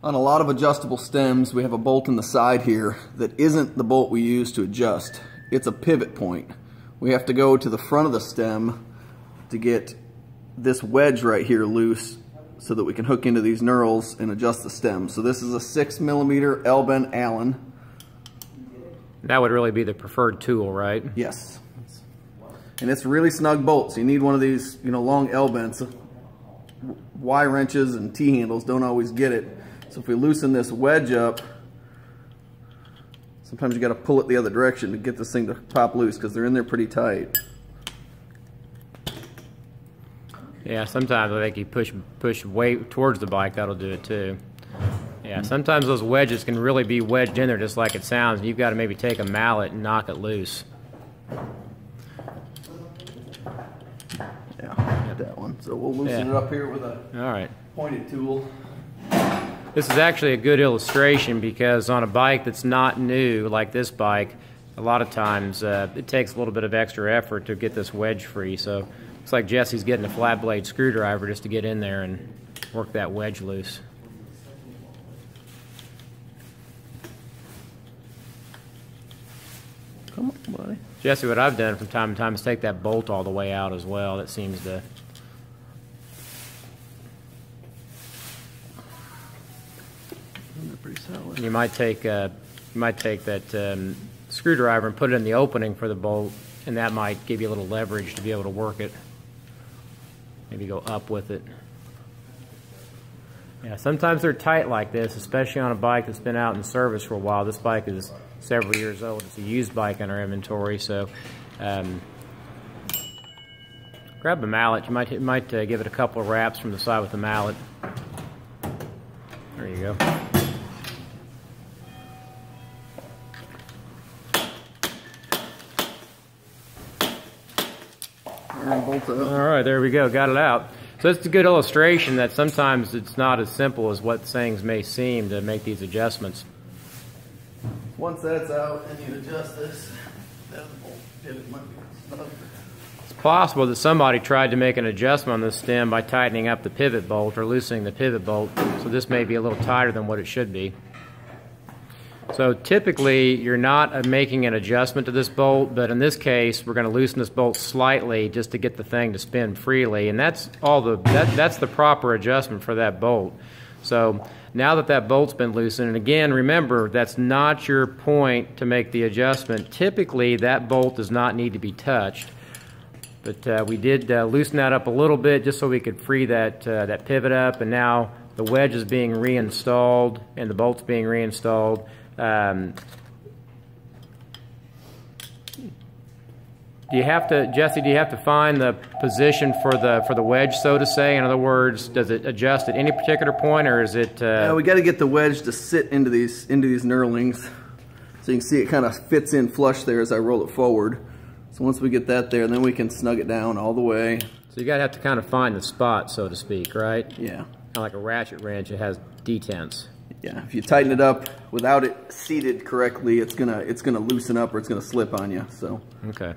On a lot of adjustable stems, we have a bolt in the side here that isn't the bolt we use to adjust. It's a pivot point. We have to go to the front of the stem to get this wedge right here loose so that we can hook into these knurls and adjust the stem. So this is a 6mm L-bend Allen. That would really be the preferred tool, right? Yes. And it's a really snug bolt, so you need one of these, long L-bends. Y wrenches and T-handles don't always get it. So if we loosen this wedge up, sometimes you got to pull it the other direction to get this thing to pop loose because they're in there pretty tight. Yeah, sometimes I think you push weight towards the bike, that'll do it too. Yeah, sometimes those wedges can really be wedged in there just like it sounds. You've got to maybe take a mallet and knock it loose. Yeah, got that one. So we'll loosen it up here with a pointed tool. This is actually a good illustration because on a bike that's not new, like this bike, a lot of times it takes a little bit of extra effort to get this wedge free. So looks like Jesse's getting a flat blade screwdriver just to get in there and work that wedge loose. Come on, buddy. Jesse, what I've done from time to time is take that bolt all the way out as well. That seems to... Pretty solid. You might take that screwdriver and put it in the opening for the bolt, and that might give you a little leverage to be able to work it. Maybe go up with it. Yeah, sometimes they're tight like this, especially on a bike that's been out in service for a while. This bike is several years old. It's a used bike in our inventory, so grab a mallet. You might give it a couple of wraps from the side with the mallet. There you go. All right, there we go. Got it out. So it's a good illustration that sometimes it's not as simple as what things may seem to make these adjustments. Once that's out and you adjust this, then the bolt pivot might be snug. It's possible that somebody tried to make an adjustment on this stem by tightening up the pivot bolt or loosening the pivot bolt, so this may be a little tighter than what it should be. So typically you're not making an adjustment to this bolt, but in this case we're going to loosen this bolt slightly just to get the thing to spin freely, and that's the proper adjustment for that bolt. So now that bolt's been loosened, and again remember that's not your point to make the adjustment. Typically that bolt does not need to be touched, but we did loosen that up a little bit just so we could free that pivot up, and now the wedge is being reinstalled and the bolt's being reinstalled. Do you have to, Jesse, do you have to find the position for the wedge, so to say? In other words, does it adjust at any particular point, or is it... Yeah, we got to get the wedge to sit into these knurlings. So you can see it kind of fits in flush there as I roll it forward. So once we get that there, then we can snug it down all the way. So you got to have to kind of find the spot, so to speak, right? Yeah. Kind of like a ratchet wrench, it has detents. Yeah, if you tighten it up without it seated correctly, it's gonna loosen up or it's gonna slip on you. So. Okay.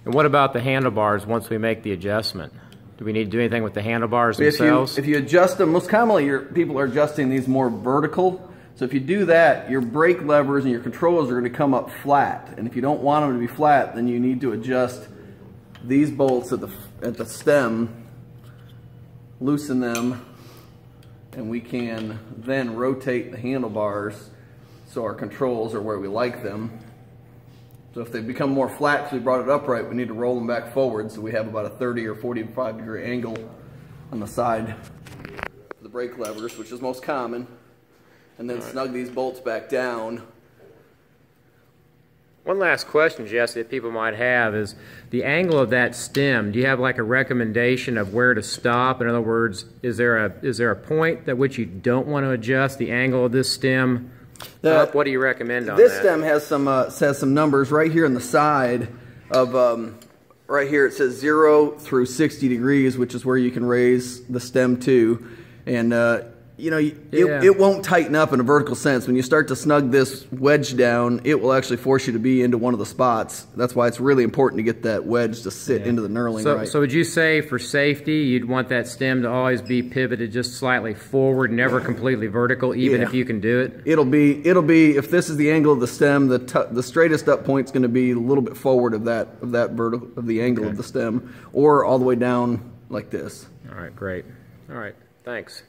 And what about the handlebars once we make the adjustment? Do we need to do anything with the handlebars themselves? If you adjust them, most commonly people are adjusting these more vertical. So if you do that, your brake levers and your controls are going to come up flat. And if you don't want them to be flat, then you need to adjust these bolts at the stem, loosen them, and we can then rotate the handlebars so our controls are where we like them. So if they become more flat because we brought it upright, we need to roll them back forward so we have about a 30 or 45 degree angle on the side of the brake levers, which is most common, and then snug these bolts back down. One last question, Jesse, that people might have is the angle of that stem. Do you have like a recommendation of where to stop? In other words, is there a point at which you don't want to adjust the angle of this stem? What do you recommend on that? This stem has some numbers right here on the side of right here. It says 0 through 60 degrees, which is where you can raise the stem to, and you know, it won't tighten up in a vertical sense. When you start to snug this wedge down, it will actually force you to be into one of the spots. That's why it's really important to get that wedge to sit into the knurling right. So would you say for safety, you'd want that stem to always be pivoted just slightly forward, never completely vertical, even if you can do it? It'll be if this is the angle of the stem, the straightest up point's going to be a little bit forward of that vertical of the angle of the stem, or all the way down like this. All right, great. All right, thanks.